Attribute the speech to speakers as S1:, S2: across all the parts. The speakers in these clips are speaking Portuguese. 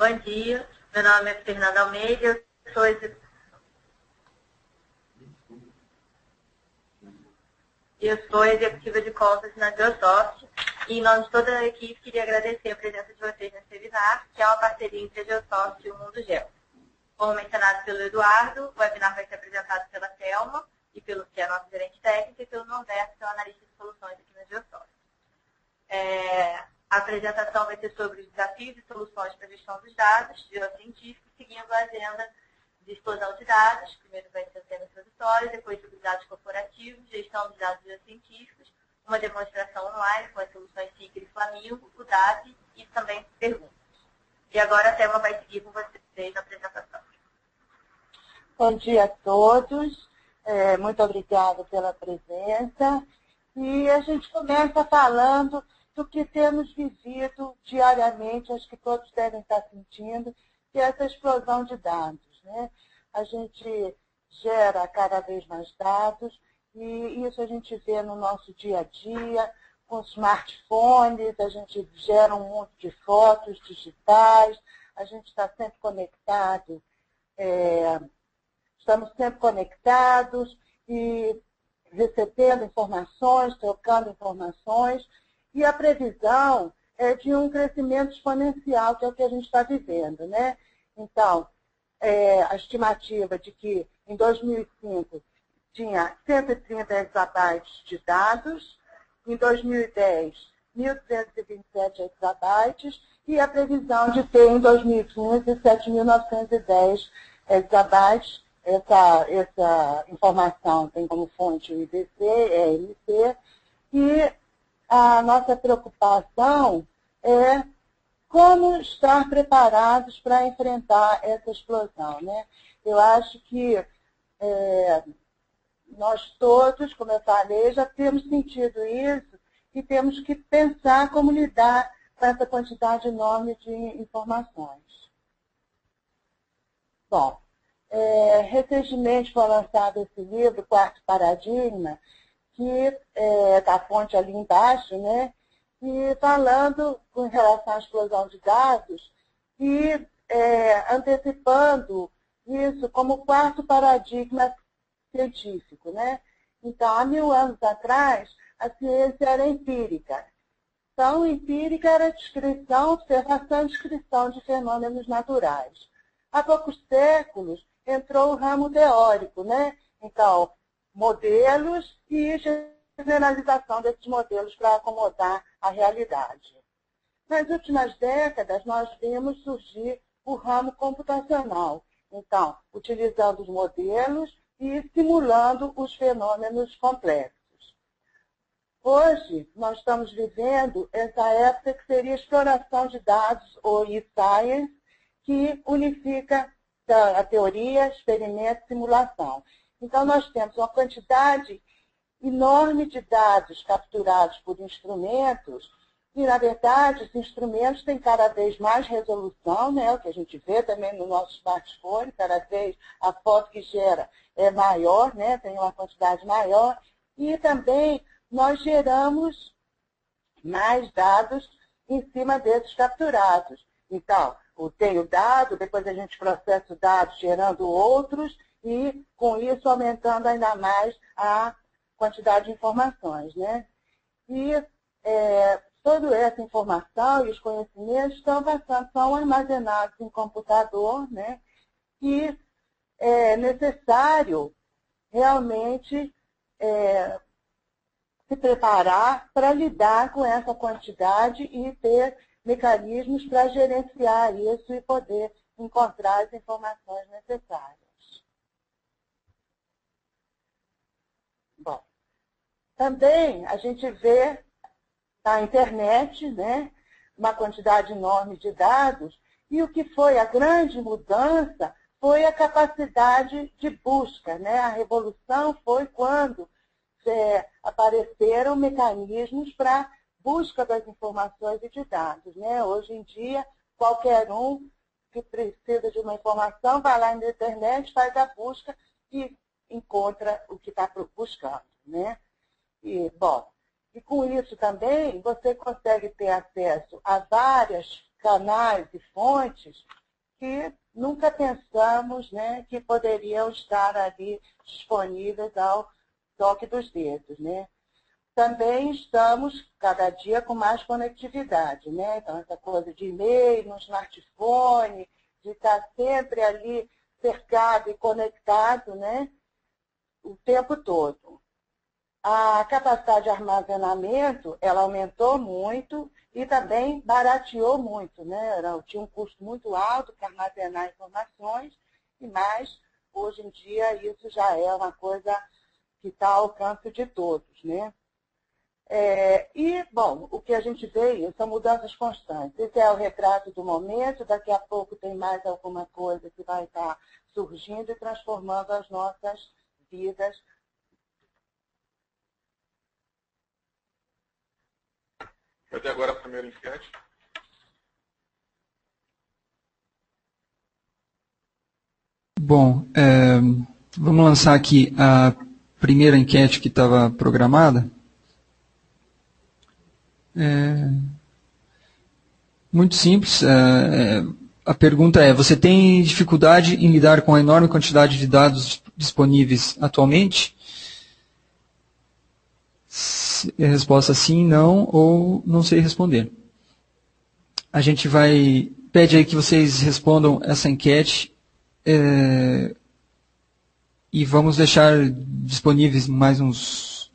S1: Bom dia, meu nome é Fernanda Almeida, eu sou executiva de contas na Geosoft e em nome de toda a equipe queria agradecer a presença de vocês nesse webinar, que é uma parceria entre a Geosoft e o Mundo Geo. Como mencionado pelo Eduardo, o webinar vai ser apresentado pela Thelma, que é a nossa gerente técnica, e pelo Norberto, que é o analista de soluções aqui na Geosoft. A apresentação vai ser sobre os desafios e soluções para a gestão dos dados geocientíficos, seguindo a agenda de explosão de dados. Primeiro vai ser o tema introdutório, depois sobre dados corporativos, gestão dos dados geocientíficos, uma demonstração online com as soluções SICR e Flamingo, o DAV e também perguntas. E agora a Thelma vai seguir com vocês na apresentação.
S2: Bom dia a todos, muito obrigada pela presença. E a gente começa falando do que temos vivido diariamente, acho que todos devem estar sentindo, que é essa explosão de dados, né? A gente gera cada vez mais dados e isso a gente vê no nosso dia a dia, com smartphones, a gente gera um monte de fotos digitais, a gente está sempre conectado, estamos sempre conectados e recebendo informações, trocando informações, e a previsão é de um crescimento exponencial, que é o que a gente está vivendo, né? Então, a estimativa de que em 2005 tinha 130 exabytes de dados, em 2010, 1.227 exabytes, e a previsão de ter em 2015 7.910 exabytes. Essa informação tem como fonte o IDC, ELC, e a nossa preocupação é como estar preparados para enfrentar essa explosão, né? Eu acho que nós todos, como eu falei, já temos sentido isso e temos que pensar como lidar com essa quantidade enorme de informações. Bom, recentemente foi lançado esse livro, Quarto Paradigma, que está a fonte ali embaixo, né? E falando com relação à explosão de dados e antecipando isso como o quarto paradigma científico, né? Então, há 1000 anos atrás, a ciência era empírica. Então, empírica era descrição, observação e descrição de fenômenos naturais. Há poucos séculos entrou o ramo teórico, né? Então, modelos e generalização desses modelos para acomodar a realidade. Nas últimas décadas, nós vimos surgir o ramo computacional. Então, utilizando os modelos e simulando os fenômenos complexos. Hoje, nós estamos vivendo essa época que seria exploração de dados, ou e-science, que unifica a teoria, experimento e simulação. Então, nós temos uma quantidade enorme de dados capturados por instrumentos e, na verdade, os instrumentos têm cada vez mais resolução, né? O que a gente vê também no nosso smartphone, cada vez a foto que gera é maior, né? Tem uma quantidade maior, e também nós geramos mais dados em cima desses capturados. Então, tem o dado, depois a gente processa o dado gerando outros, e, com isso, aumentando ainda mais a quantidade de informações, né? E toda essa informação e os conhecimentos são armazenados em computador, né? E é necessário realmente se preparar para lidar com essa quantidade e ter mecanismos para gerenciar isso e poder encontrar as informações necessárias. Bom, também a gente vê na internet, né, uma quantidade enorme de dados, e o que foi a grande mudança foi a capacidade de busca, né? A revolução foi quando apareceram mecanismos para busca das informações e de dados, né? Hoje em dia, qualquer um que precisa de uma informação vai lá na internet, faz a busca e encontra o que está buscando, né? E com isso também você consegue ter acesso a várias canais e fontes que nunca pensamos, né, que poderiam estar ali disponíveis ao toque dos dedos, né? Também estamos, cada dia, com mais conectividade, né? Então, essa coisa de e-mail, no smartphone, de estar sempre ali cercado e conectado, né? O tempo todo. A capacidade de armazenamento, ela aumentou muito e também barateou muito, né? Tinha um custo muito alto para armazenar informações, mas hoje em dia isso já é uma coisa que está ao alcance de todos, né? Bom, o que a gente vê são mudanças constantes. Esse é o retrato do momento, daqui a pouco tem mais alguma coisa que vai estar surgindo e transformando as nossas vidas.
S3: Vai ter agora a primeira enquete.
S4: Bom, vamos lançar aqui a primeira enquete que estava programada. Muito simples. A pergunta é: você tem dificuldade em lidar com a enorme quantidade de dados disponíveis atualmente? A resposta sim, não ou não sei responder. A gente pede aí que vocês respondam essa enquete e vamos deixar disponíveis mais uns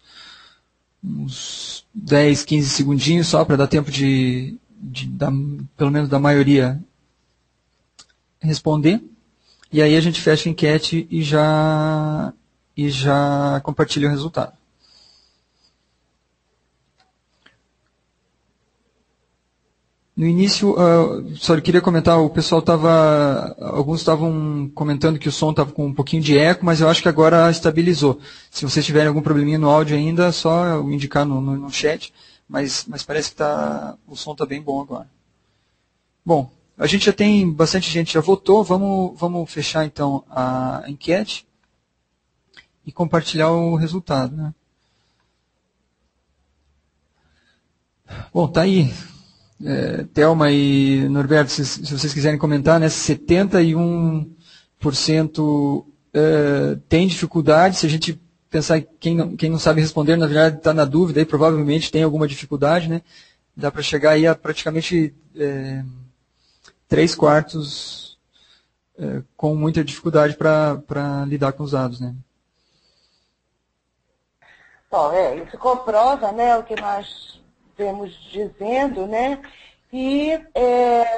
S4: 10, 15 segundinhos só para dar tempo pelo menos da maioria responder. E aí a gente fecha a enquete e já compartilha o resultado. No início, só queria comentar, alguns estavam comentando que o som estava com um pouquinho de eco, mas eu acho que agora estabilizou. Se vocês tiverem algum probleminha no áudio ainda, é só indicar no chat, mas parece que o som está bem bom agora. Bom, a gente já tem bastante gente já votou, vamos fechar então a enquete e compartilhar o resultado, né? Bom, tá aí. Thelma e Norberto, se vocês quiserem comentar, né, 71% tem dificuldade. Se a gente pensar quem não sabe responder, na verdade está na dúvida, e provavelmente tem alguma dificuldade, né? Dá para chegar aí a praticamente 3/4 com muita dificuldade para lidar com os dados, né?
S2: Bom, isso comprova, né, o que nós vemos dizendo, né? E,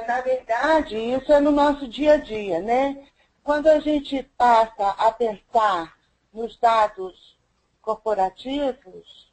S2: na verdade, isso é no nosso dia a dia, né? Quando a gente passa a pensar nos dados corporativos,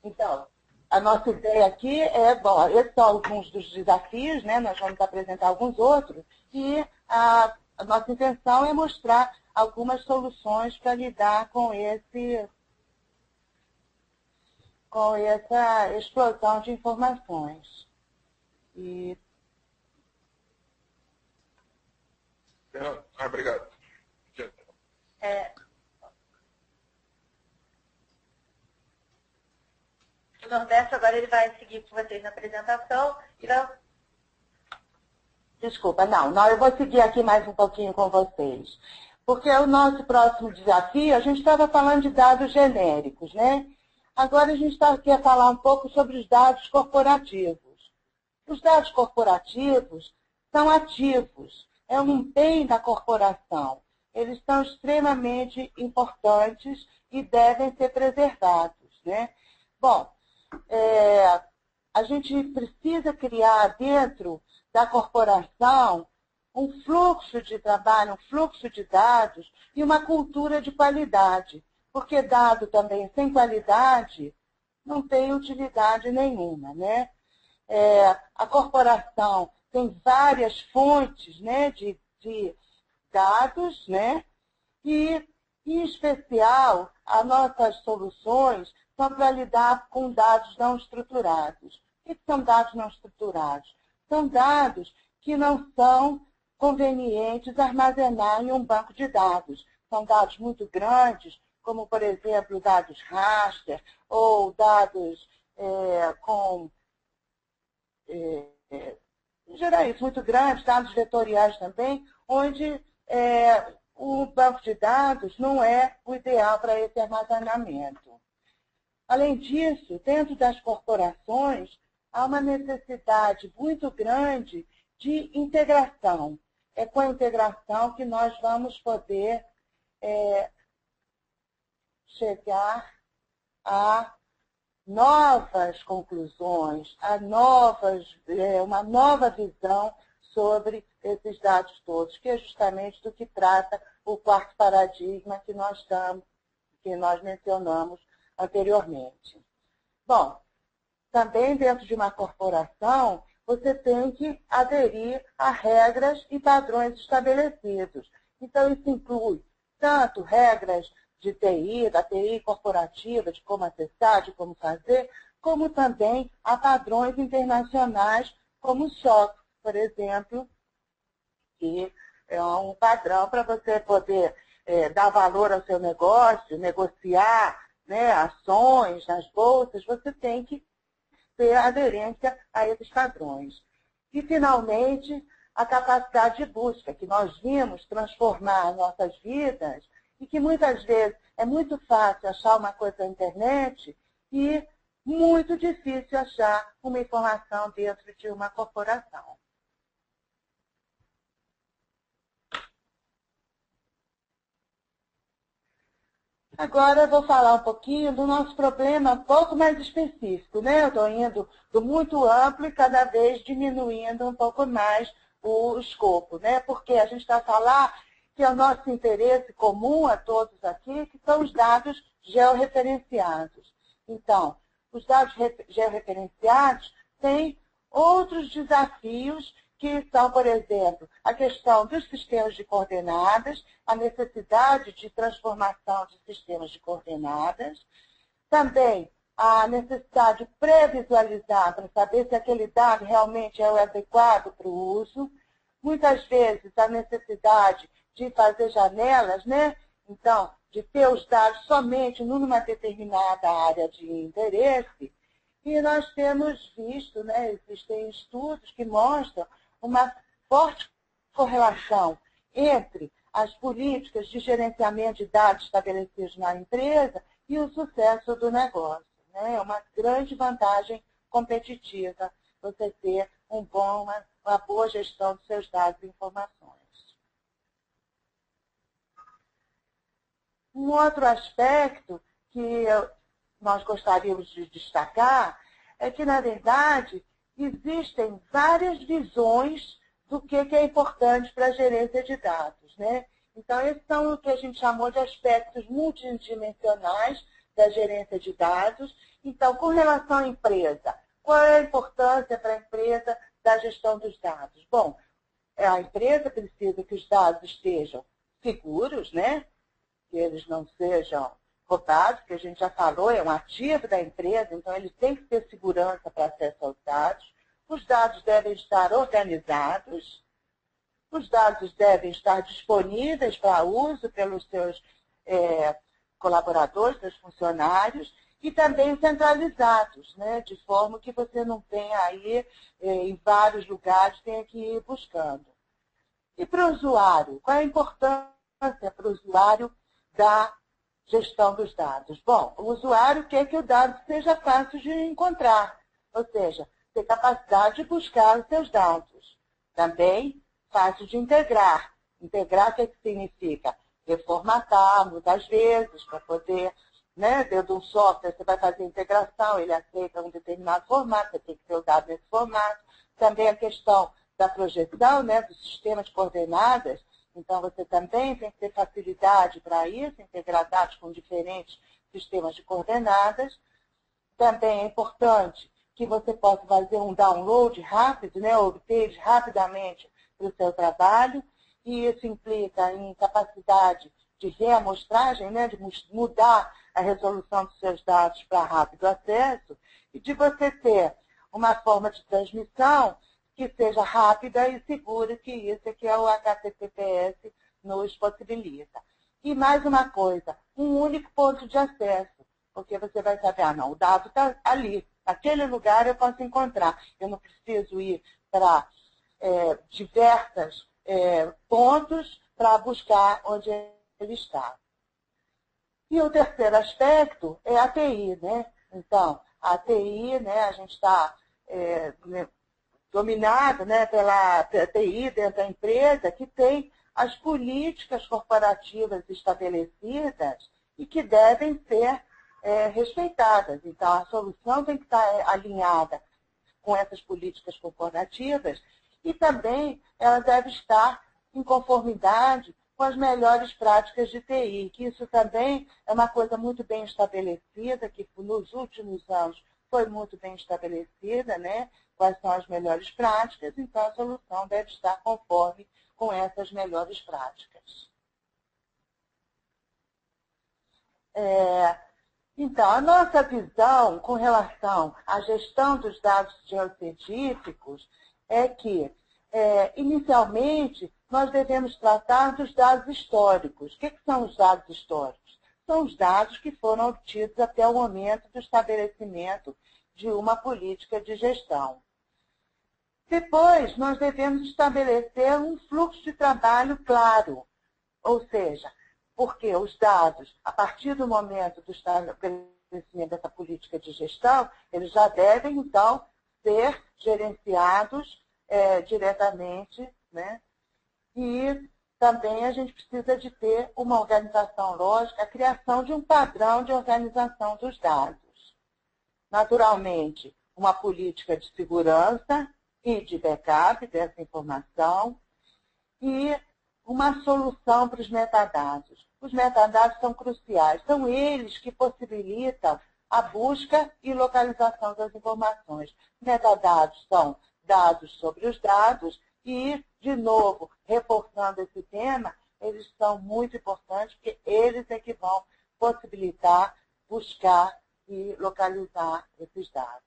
S2: então, a nossa ideia aqui bom, esses são alguns dos desafios, né? Nós vamos apresentar alguns outros, e a nossa intenção é mostrar algumas soluções para lidar com essa explosão de informações.
S3: Obrigado.
S1: O Norberto agora ele vai seguir com vocês na apresentação.
S2: Desculpa, não, eu vou seguir aqui mais um pouquinho com vocês. Porque o nosso próximo desafio, a gente estava falando de dados genéricos, né? Agora a gente está aqui a falar um pouco sobre os dados corporativos. Os dados corporativos são ativos, é um bem da corporação. Eles são extremamente importantes e devem ser preservados, né? Bom, a gente precisa criar dentro da corporação um fluxo de trabalho, um fluxo de dados e uma cultura de qualidade. Porque dado também sem qualidade não tem utilidade nenhuma, né? A corporação tem várias fontes, né, de dados, né? E, em especial, as nossas soluções são para lidar com dados não estruturados. O que são dados não estruturados? São dados que não são convenientes armazenar em um banco de dados. são dados muito grandes, como, por exemplo, dados raster ou dados em geral, isso, muito grandes, dados vetoriais também, onde o banco de dados não é o ideal para esse armazenamento. Além disso, dentro das corporações, há uma necessidade muito grande de integração. É com a integração que nós vamos poder chegar a novas conclusões, a uma nova visão sobre esses dados todos, que é justamente do que trata o quarto paradigma que nós mencionamos anteriormente. Bom, também dentro de uma corporação, você tem que aderir a regras e padrões estabelecidos. Então, isso inclui tanto regras de TI, da TI corporativa, de como acessar, de como fazer, como também a padrões internacionais, como o SOC, por exemplo, que é um padrão para você poder dar valor ao seu negócio, negociar, né, ações nas bolsas, você tem que ter aderência a esses padrões. E, finalmente, a capacidade de busca, que nós vimos transformar nossas vidas e que muitas vezes é muito fácil achar uma coisa na internet e muito difícil achar uma informação dentro de uma corporação. Agora eu vou falar um pouquinho do nosso problema um pouco mais específico, né? Eu estou indo do muito amplo e cada vez diminuindo um pouco mais o escopo, né? Porque a gente está a falar que é o nosso interesse comum a todos aqui, que são os dados georreferenciados. Então, os dados georreferenciados têm outros desafios que são, por exemplo, a questão dos sistemas de coordenadas, a necessidade de transformação de sistemas de coordenadas, também a necessidade de pré-visualizar para saber se aquele dado realmente é o adequado para o uso, muitas vezes a necessidade de fazer janelas, né? Então, de ter os dados somente numa determinada área de interesse, e nós temos visto, né, existem estudos que mostram uma forte correlação entre as políticas de gerenciamento de dados estabelecidas na empresa e o sucesso do negócio. Né? É uma grande vantagem competitiva você ter uma boa gestão dos seus dados e informações. Um outro aspecto que nós gostaríamos de destacar é que, na verdade, existem várias visões do que é importante para a gerência de dados. Né? Então, esses são o que a gente chamou de aspectos multidimensionais da gerência de dados. Então, com relação à empresa, qual é a importância para a empresa da gestão dos dados? Bom, a empresa precisa que os dados estejam seguros, né? Que eles não sejam roubados, que a gente já falou, é um ativo da empresa, então ele tem que ter segurança para acesso aos dados. Os dados devem estar organizados, os dados devem estar disponíveis para uso pelos seus colaboradores, seus funcionários, e também centralizados, né, de forma que você não tenha aí em vários lugares, tenha que ir buscando. E para o usuário, qual é a importância para o usuário da gestão dos dados? Bom, o usuário quer que o dado seja fácil de encontrar, ou seja, ter capacidade de buscar os seus dados. Também fácil de integrar. Integrar, o que significa? Reformatar muitas vezes para poder, né, dentro de um software, você vai fazer integração, ele aceita um determinado formato, você tem que ter o dado nesse formato. Também a questão da projeção, né, do sistema de coordenadas. Então, você também tem que ter facilidade para isso, integrar dados com diferentes sistemas de coordenadas. Também é importante que você possa fazer um download rápido, né, obter rapidamente para o seu trabalho, e isso implica em capacidade de reamostragem, né, de mudar a resolução dos seus dados para rápido acesso, e de você ter uma forma de transmissão que seja rápida e segura, que isso é que o HTTPS nos possibilita. E mais uma coisa, um único ponto de acesso. Porque você vai saber, não, o dado está ali. Naquele lugar eu posso encontrar. Eu não preciso ir para diversos pontos para buscar onde ele está. E o terceiro aspecto é a TI, né? Então, a TI, né, a gente está dominado, né, pela TI dentro da empresa, que tem as políticas corporativas estabelecidas e que devem ser respeitadas. Então, a solução tem que estar alinhada com essas políticas corporativas e também ela deve estar em conformidade com as melhores práticas de TI, que isso também é uma coisa muito bem estabelecida, que nos últimos anos foi muito bem estabelecida, né? Quais são as melhores práticas, então a solução deve estar conforme com essas melhores práticas. Então, a nossa visão com relação à gestão dos dados geocientíficos é que, inicialmente, nós devemos tratar dos dados históricos. O que são os dados históricos? São os dados que foram obtidos até o momento do estabelecimento de uma política de gestão. Depois, nós devemos estabelecer um fluxo de trabalho claro, ou seja, porque os dados, a partir do momento do estabelecimento dessa política de gestão, eles já devem, então, ser gerenciados diretamente, né? E também a gente precisa de ter uma organização lógica, a criação de um padrão de organização dos dados. Naturalmente, uma política de segurança e de backup dessa informação e uma solução para os metadados. Os metadados são cruciais, são eles que possibilitam a busca e localização das informações. Metadados são dados sobre os dados e, de novo, reforçando esse tema, eles são muito importantes porque eles é que vão possibilitar buscar e localizar esses dados.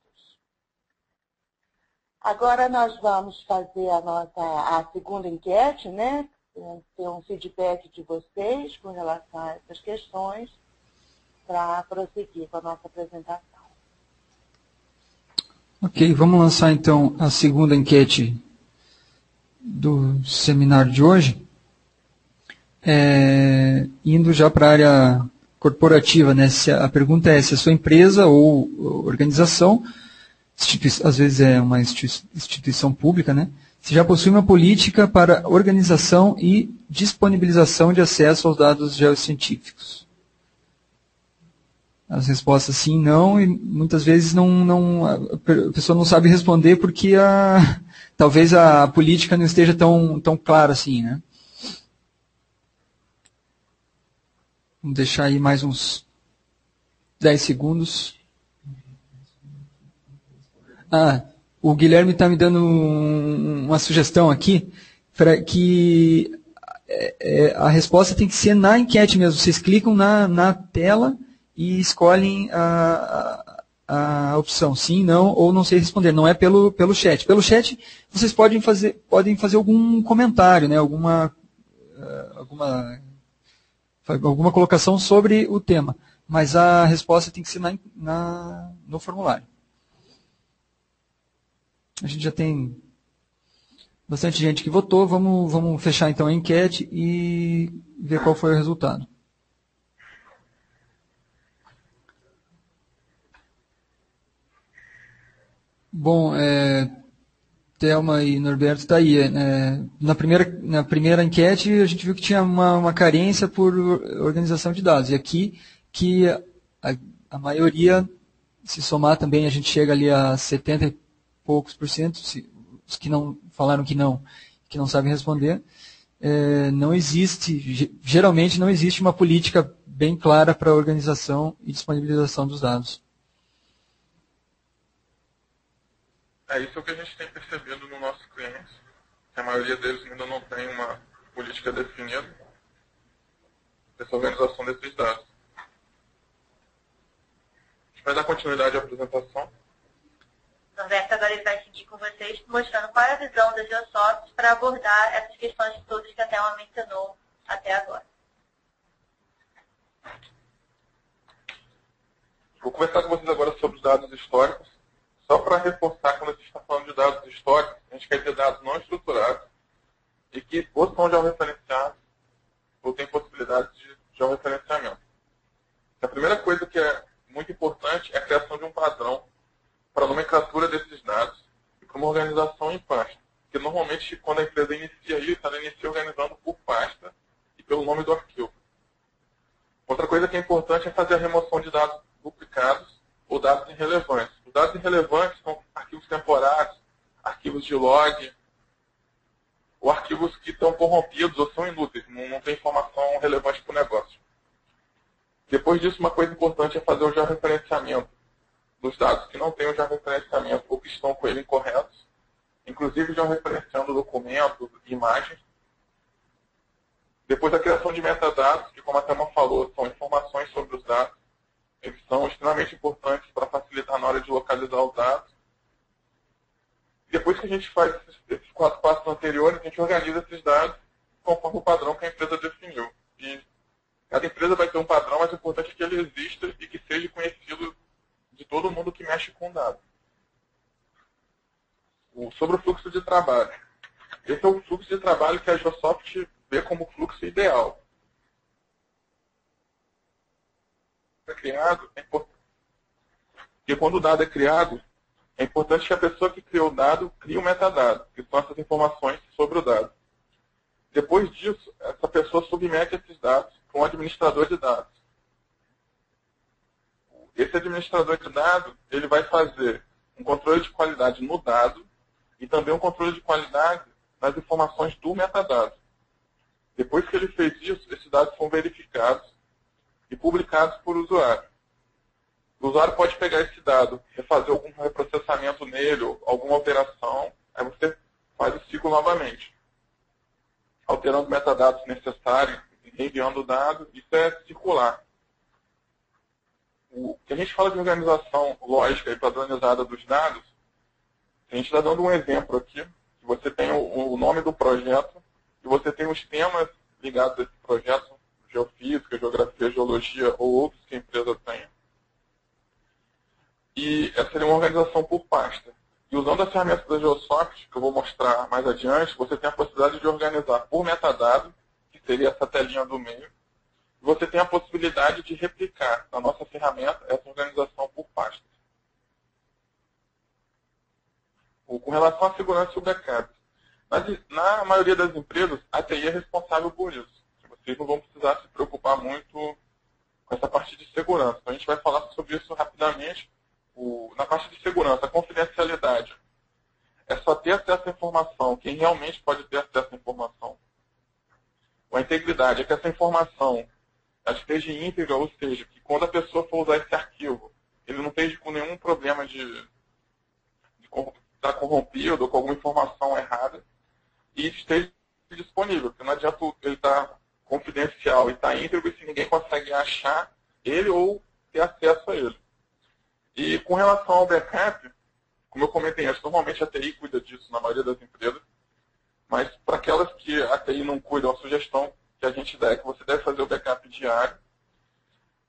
S2: Agora nós vamos fazer a segunda enquete, né? Ter um feedback de vocês com relação a essas questões para prosseguir com a nossa apresentação.
S4: Ok, vamos lançar então a segunda enquete do seminário de hoje. Indo já para a área corporativa, né? A pergunta é se a sua empresa ou organização, às vezes é uma instituição pública, né? Se já possui uma política para organização e disponibilização de acesso aos dados geocientíficos. As respostas sim, não, e muitas vezes a pessoa não sabe responder porque talvez a política não esteja tão clara assim, né? Vamos deixar aí mais uns 10 segundos. O Guilherme está me dando uma sugestão aqui, para que a resposta tem que ser na enquete mesmo. Vocês clicam na tela e escolhem a opção sim, não ou não sei responder. Não é pelo chat. Pelo chat, vocês podem fazer algum comentário, né? Alguma colocação sobre o tema. Mas a resposta tem que ser no formulário. A gente já tem bastante gente que votou. Vamos fechar então a enquete e ver qual foi o resultado. Bom, Thelma e Norberto está aí. Na primeira enquete, a gente viu que tinha uma carência por organização de dados. E aqui, que a maioria, se somar também, a gente chega ali a 70 e poucos por cento, os que não falaram que não sabem responder. Geralmente não existe uma política bem clara para a organização e disponibilização dos dados.
S3: Isso é o que a gente tem percebido nos nossos clientes. A maioria deles ainda não tem uma política definida dessa organização desses dados. A gente vai dar continuidade à apresentação.
S1: Norberto agora ele vai seguir com vocês, mostrando qual é a visão da GeoSoft para abordar essas questões todas que a Thelma mencionou até agora.
S3: Vou conversar com vocês agora sobre os dados históricos. Só para reforçar, quando a gente está falando de dados históricos, a gente quer dizer dados não estruturados e que ou são georreferenciados ou têm possibilidade de georreferenciamento. A primeira coisa que é muito importante é a criação de um padrão para a nomenclatura desses dados e para uma organização em pasta. Porque normalmente, quando a empresa inicia isso, ela inicia organizando por pasta e pelo nome do arquivo. Outra coisa que é importante é fazer a remoção de dados duplicados ou dados irrelevantes. Os dados irrelevantes são arquivos temporários, arquivos de log, ou arquivos que estão corrompidos ou são inúteis, não tem informação relevante para o negócio. Depois disso, uma coisa importante é fazer o georreferenciamento dos dados que não têm o georreferenciamento ou que estão com ele incorretos, inclusive georreferenciando documentos, imagens. Depois a criação de metadados, que como a Thelma falou, são informações sobre os dados. Eles são extremamente importantes para facilitar na hora de localizar os dados. Depois que a gente faz esses 4 passos anteriores, a gente organiza esses dados conforme o padrão que a empresa definiu. E cada empresa vai ter um padrão, mas o importante é que ele exista e que seja conhecido de todo mundo que mexe com dados. Sobre o fluxo de trabalho. Esse é o fluxo de trabalho que a Geosoft vê como fluxo ideal. Criado, é importante. Porque quando o dado é criado, é importante que a pessoa que criou o dado crie o metadado, que são essas informações sobre o dado. Depois disso, essa pessoa submete esses dados para um administrador de dados. Esse administrador de dados, ele vai fazer um controle de qualidade no dado e também um controle de qualidade nas informações do metadado. Depois que ele fez isso, esses dados são verificados e publicados por usuário. O usuário pode pegar esse dado, refazer algum reprocessamento nele, ou alguma alteração, aí você faz o ciclo novamente, alterando metadados necessários, reenviando o dado, isso é circular. O que a gente fala de organização lógica e padronizada dos dados, a gente está dando um exemplo aqui, que você tem o nome do projeto, e você tem os temas ligados a esse projeto, geofísica, geografia, geologia ou outros que a empresa tenha. E essa seria uma organização por pasta. E usando a ferramenta da Geosoft, que eu vou mostrar mais adiante, você tem a possibilidade de organizar por metadado, que seria essa telinha do meio. E você tem a possibilidade de replicar na nossa ferramenta essa organização por pastas. Com relação à segurança e o backup. Na maioria das empresas, a TI é responsável por isso. Vocês não vão precisar se preocupar muito com essa parte de segurança. Então, a gente vai falar sobre isso rapidamente. Na parte de segurança, a confidencialidade. É só ter acesso à informação, quem realmente pode ter acesso à informação. A integridade é que essa informação ela esteja íntegra, ou seja, que quando a pessoa for usar esse arquivo, ele não esteja com nenhum problema de estar corrompido ou com alguma informação errada, e esteja disponível, porque não adianta ele estar confidencial e estar íntegro e se ninguém consegue achar ele ou ter acesso a ele. E com relação ao backup, como eu comentei antes, normalmente a TI cuida disso na maioria das empresas, mas para aquelas que a TI não cuida, a sugestão que a gente dá é que você deve fazer o backup diário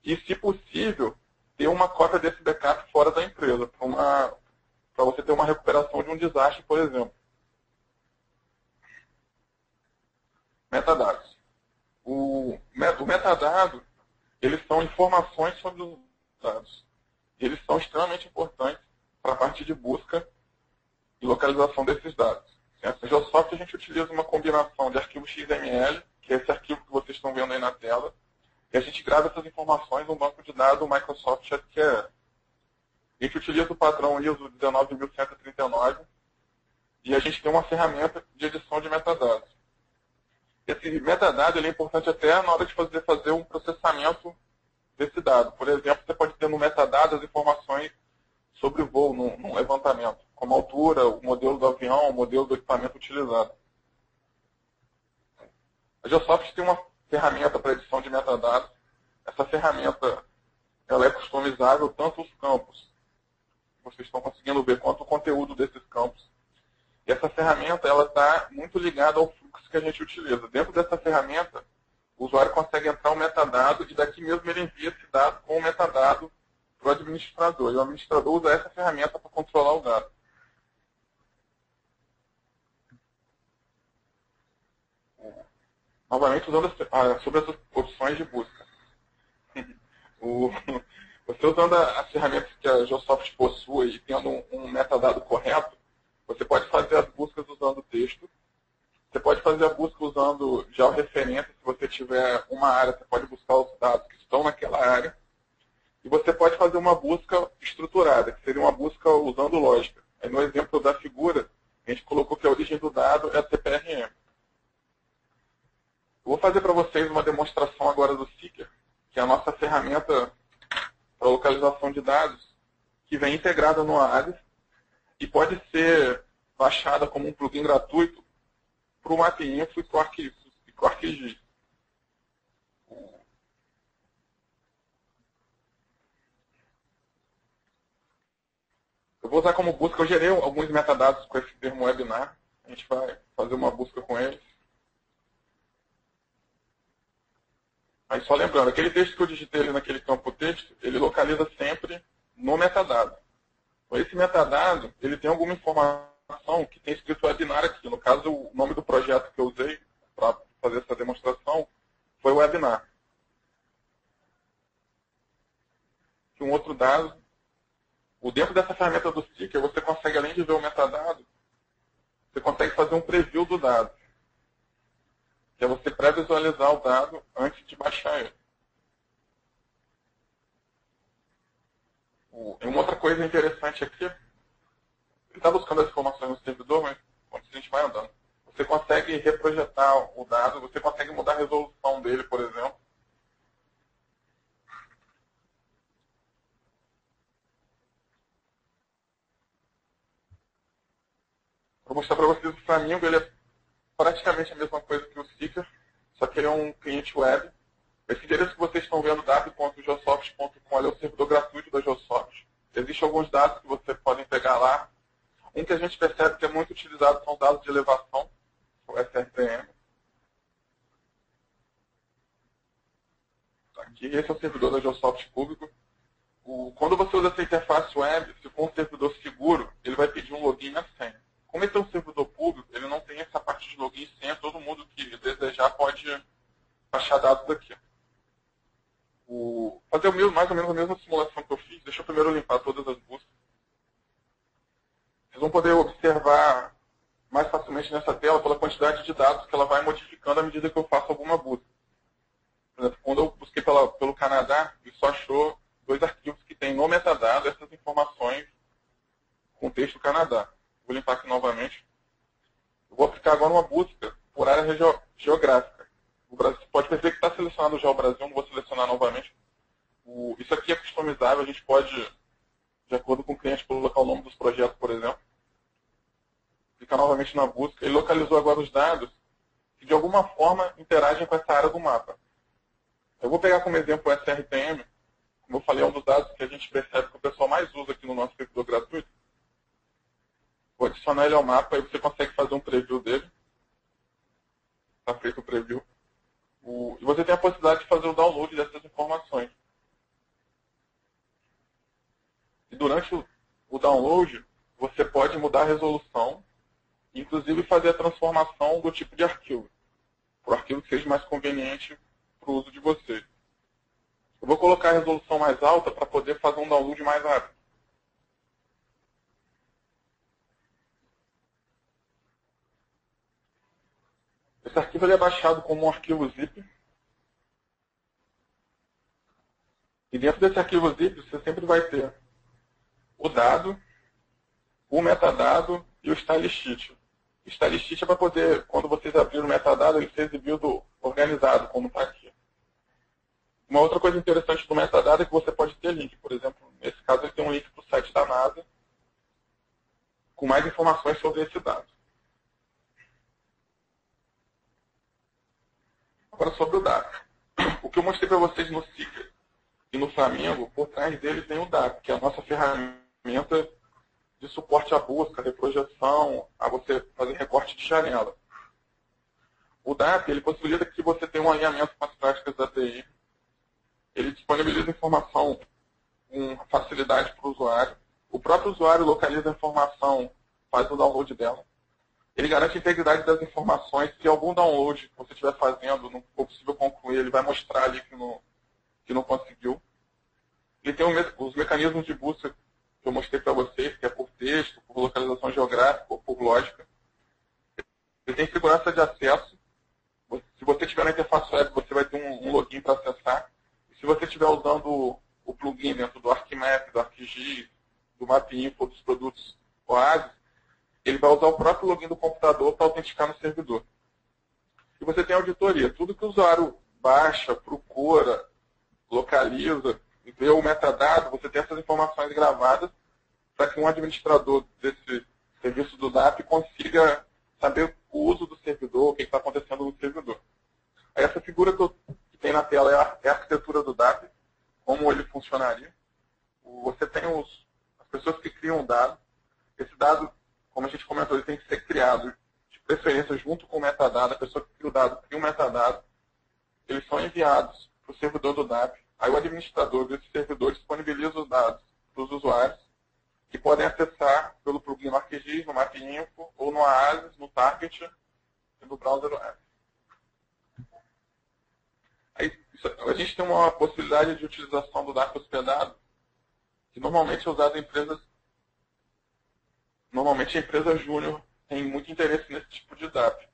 S3: e, se possível, ter uma cópia desse backup fora da empresa, para você ter uma recuperação de um desastre, por exemplo. Metadados. O metadado, eles são informações sobre os dados. Eles são extremamente importantes para a parte de busca e localização desses dados. Na Geosoft a gente utiliza uma combinação de arquivo XML, que é esse arquivo que vocês estão vendo aí na tela, e a gente grava essas informações no banco de dados Microsoft SQL. A gente utiliza o padrão ISO 19139 e a gente tem uma ferramenta de edição de metadados. Esse metadado ele é importante até na hora de fazer um processamento desse dado. Por exemplo, você pode ter no metadado as informações sobre o voo, num levantamento, como a altura, o modelo do avião, o modelo do equipamento utilizado. A Geosoft tem uma ferramenta para edição de metadados. Essa ferramenta ela é customizável tanto os campos, vocês estão conseguindo ver, quanto o conteúdo desses campos. E essa ferramenta está muito ligada ao fluxo que a gente utiliza. Dentro dessa ferramenta, o usuário consegue entrar um metadado e daqui mesmo ele envia esse dado com o metadado para o administrador. E o administrador usa essa ferramenta para controlar o dado. Novamente, sobre as opções de busca. Você usando as ferramentas que a Geosoft possui e tendo um metadado correto, você pode fazer as buscas usando texto. Você pode fazer a busca usando georreferência. Se você tiver uma área, você pode buscar os dados que estão naquela área. E você pode fazer uma busca estruturada, que seria uma busca usando lógica. Aí no exemplo da figura, a gente colocou que a origem do dado é a TPRM. Eu vou fazer para vocês uma demonstração agora do Seeker, que é a nossa ferramenta para localização de dados, que vem integrada no ARIS e pode ser baixada como um plugin gratuito para o MapInfo e para o ArcGIS. Eu vou usar como busca, eu gerei alguns metadados com esse termo webinar. A gente vai fazer uma busca com eles. Aí só lembrando, aquele texto que eu digitei ali naquele campo texto, ele localiza sempre no metadado. Então, esse metadado, ele tem alguma informação que tem escrito webinar aqui. No caso, o nome do projeto que eu usei para fazer essa demonstração foi webinar. Um outro dado, dentro dessa ferramenta do Seeker, você consegue, além de ver o metadado, você consegue fazer um preview do dado. Que é você pré-visualizar o dado antes de baixar ele. Uma outra coisa interessante aqui, ele está buscando as informações no servidor, mas a gente vai andando. Você consegue reprojetar o dado, você consegue mudar a resolução dele, por exemplo. Vou mostrar para vocês o Flamingo, ele é praticamente a mesma coisa que o Seeker, só que ele é um cliente web. Esse endereço que vocês estão vendo, w.geosoft.com, é o servidor gratuito da Geosoft. Existem alguns dados que vocês podem pegar lá. Um que a gente percebe que é muito utilizado são dados de elevação, o SRTM. Aqui, esse é o servidor da Geosoft público. Quando você usa essa interface web, se for um servidor seguro, ele vai pedir um login e a senha. Como esse é um servidor público, ele não tem essa parte de login e senha, todo mundo que desejar pode baixar dados daqui. Fazer mais ou menos a mesma simulação que eu fiz, deixa eu primeiro limpar todas as buscas. Vocês vão poder observar mais facilmente nessa tela pela quantidade de dados que ela vai modificando à medida que eu faço alguma busca. Por exemplo, quando eu busquei pelo Canadá, ele só achou 2 arquivos que tem no metadado essas informações com o texto Canadá. Vou limpar aqui novamente. Eu vou aplicar agora uma busca por área geográfica. Você pode perceber que está selecionado já o Brasil, não vou selecionar novamente. Isso aqui é customizável, a gente pode, de acordo com o cliente, colocar o nome dos projetos, por exemplo. Clicar novamente na busca. Ele localizou agora os dados que, de alguma forma, interagem com essa área do mapa. Eu vou pegar como exemplo o SRTM. Como eu falei, é um dos dados que a gente percebe que o pessoal mais usa aqui no nosso servidor gratuito. Vou adicionar ele ao mapa, aí você consegue fazer um preview dele. Está feito o preview. E você tem a possibilidade de fazer o download dessas informações. E durante o download, você pode mudar a resolução, inclusive fazer a transformação do tipo de arquivo, para o arquivo que seja mais conveniente para o uso de vocês. Eu vou colocar a resolução mais alta para poder fazer um download mais rápido. Esse arquivo ele é baixado como um arquivo zip. E dentro desse arquivo zip, você sempre vai ter o dado, o metadado e o style sheet. O style sheet é para poder, quando vocês abrirem o metadado, ele ser exibido organizado, como está aqui. Uma outra coisa interessante do metadado é que você pode ter link. Por exemplo, nesse caso, ele tem um link para o site da NASA com mais informações sobre esse dado. Agora sobre o dado. O que eu mostrei para vocês no Seeker e no Flamingo, por trás dele tem o DAP, que é a nossa ferramenta de suporte à busca, de projeção, a você fazer recorte de janela. O DAP, ele possibilita que você tenha um alinhamento com as práticas da TI. Ele disponibiliza informação com facilidade para o usuário. O próprio usuário localiza a informação, faz o download dela. Ele garante a integridade das informações. Se algum download que você estiver fazendo não for possível concluir, ele vai mostrar ali que não conseguiu. Ele tem os mecanismos de busca que eu mostrei para vocês, que é por texto, por localização geográfica ou por lógica. Ele tem segurança de acesso. Se você estiver na interface web, você vai ter um login para acessar. E se você estiver usando o plugin dentro do ArcMap, do ArcGIS, do MapInfo, dos produtos Oasis, ele vai usar o próprio login do computador para autenticar no servidor. E você tem auditoria. Tudo que o usuário baixa, procura, localiza, vê o metadado, você tem essas informações gravadas para que um administrador desse serviço do DAP consiga saber o uso do servidor, o que está acontecendo no servidor. Aí essa figura que tem na tela é a arquitetura do DAP, como ele funcionaria. Você tem as pessoas que criam o dado. Esse dado, como a gente comentou, ele tem que ser criado, de preferência, junto com o metadado. A pessoa que cria o dado cria o metadado. Eles são enviados para o servidor do DAP. Aí o administrador desse servidor disponibiliza os dados para os usuários, que podem acessar pelo plugin no ArcGIS, no MapInfo, ou no Oasis, no Target e no browser Oasis. Aí, a gente tem uma possibilidade de utilização do DAP hospedado, que normalmente é usado em empresas. Normalmente a empresa júnior tem muito interesse nesse tipo de DAP.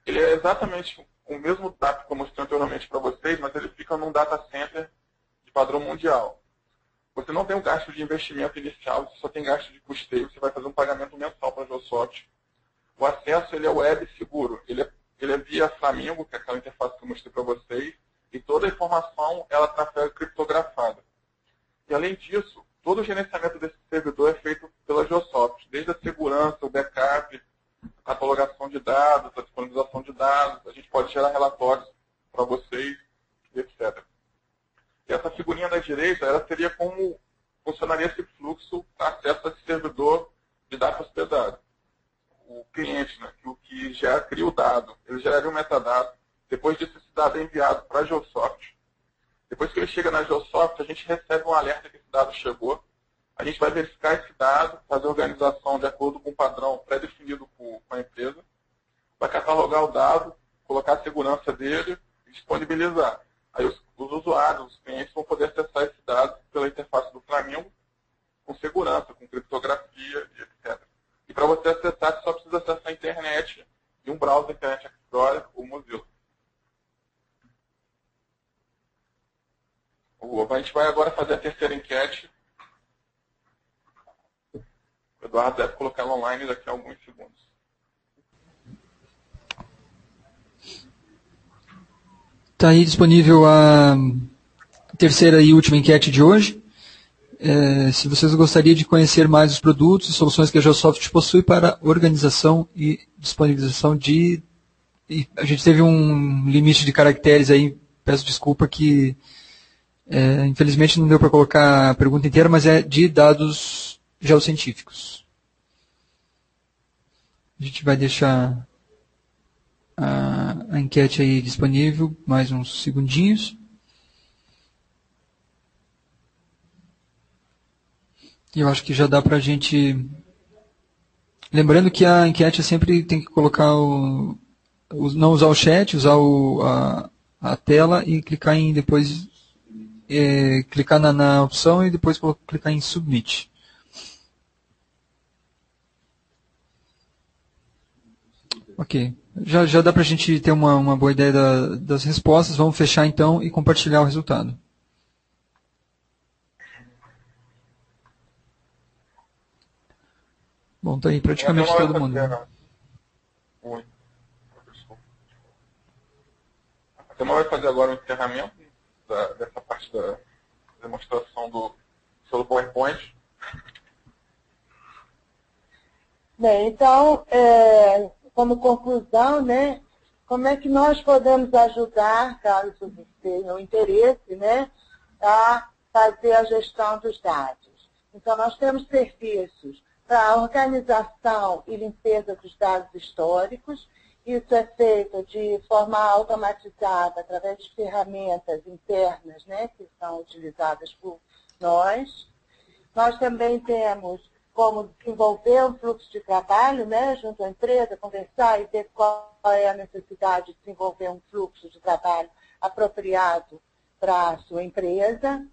S3: Ele é exatamente o mesmo DAP que eu mostrei anteriormente para vocês, mas ele fica num data center de padrão mundial. Você não tem um gasto de investimento inicial, você só tem gasto de custeio, você vai fazer um pagamento mensal para a Geosoft. O acesso ele é web seguro, ele é via Flamingo, que é aquela interface que eu mostrei para vocês, e toda a informação ela trafega criptografada. E além disso, todo o gerenciamento desse servidor é feito pela Geosoft, desde a segurança, o backup, a catalogação de dados, a disponibilização de dados, a gente pode gerar relatórios para vocês, etc. E essa figurinha da direita, ela seria como funcionaria esse fluxo para acesso a esse servidor de dado hospedado. O cliente, né, que cria o dado, ele geraria um metadado. Depois disso, esse dado é enviado para a Geosoft. Depois que ele chega na Geosoft, a gente recebe um alerta que esse dado chegou. A gente vai verificar esse dado, fazer a organização de acordo com o padrão pré-definido com a empresa. Vai catalogar o dado, colocar a segurança dele e disponibilizar. Aí os usuários, os clientes, vão poder acessar esse dado pela interface do Flamingo, com segurança, com criptografia e etc. E para você acessar, você só precisa acessar a internet e um browser Internet Explorer, o Mozilla. A gente vai agora fazer a terceira enquete. O Eduardo deve colocar ela online daqui a alguns segundos.
S4: Está aí disponível a terceira e última enquete de hoje. Se vocês gostariam de conhecer mais os produtos e soluções que a Geosoft possui para organização e disponibilização de... E a gente teve um limite de caracteres aí, peço desculpa que infelizmente não deu para colocar a pergunta inteira, mas é de dados geocientíficos. A gente vai deixar a enquete aí disponível, mais uns segundinhos. E eu acho que já dá para a gente... Lembrando que a enquete sempre tem que colocar não usar o chat, usar a tela e clicar em depois... clicar na opção e depois clicar em Submit. Ok. Já dá para a gente ter uma boa ideia das respostas. Vamos fechar então e compartilhar o resultado. Bom, está aí praticamente todo mundo.
S3: A Tema vai fazer agora o encerramento dessa parte da demonstração pelo PowerPoint.
S2: Bem, então, como conclusão, né, como é que nós podemos ajudar, caso vocês tenham interesse, né, a fazer a gestão dos dados? Então, nós temos serviços para a organização e limpeza dos dados históricos Isso é feito de forma automatizada, através de ferramentas internas, né, que são utilizadas por nós. Nós também temos como desenvolver um fluxo de trabalho, né, junto à empresa, conversar e ver qual é a necessidade de desenvolver um fluxo de trabalho apropriado para a sua empresa,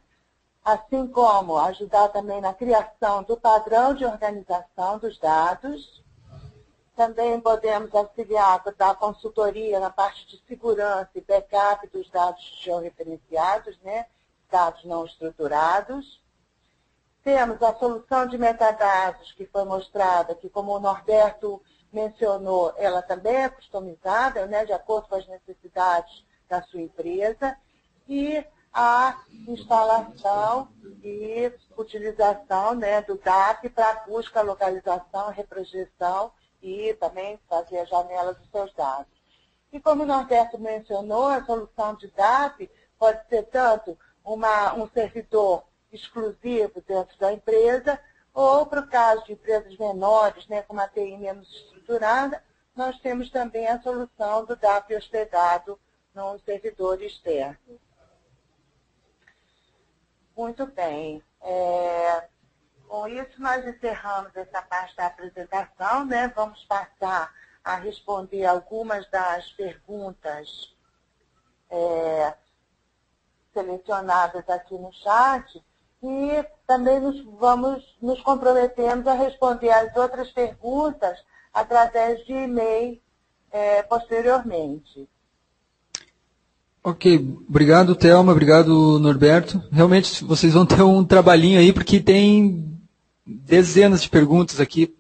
S2: assim como ajudar também na criação do padrão de organização dos dados. Também podemos auxiliar para dar consultoria na parte de segurança e backup dos dados georreferenciados, né, dados não estruturados. Temos a solução de metadados, que foi mostrada, que como o Norberto mencionou, ela também é customizada, né, de acordo com as necessidades da sua empresa, e a instalação e utilização, né, do DAP para busca, localização, reprojeção e também fazer a janela dos seus dados. E como o Norberto mencionou, a solução de DAP pode ser tanto um servidor exclusivo dentro da empresa, ou para o caso de empresas menores, né, com uma TI menos estruturada, nós temos também a solução do DAP hospedado num servidor externo. Muito bem. Com isso, nós encerramos essa parte da apresentação, né? Vamos passar a responder algumas das perguntas selecionadas aqui no chat, e também nos comprometemos a responder as outras perguntas através de e-mail posteriormente.
S4: Ok, obrigado, Thelma, obrigado, Norberto. Realmente vocês vão ter um trabalhinho aí, porque tem dezenas de perguntas aqui,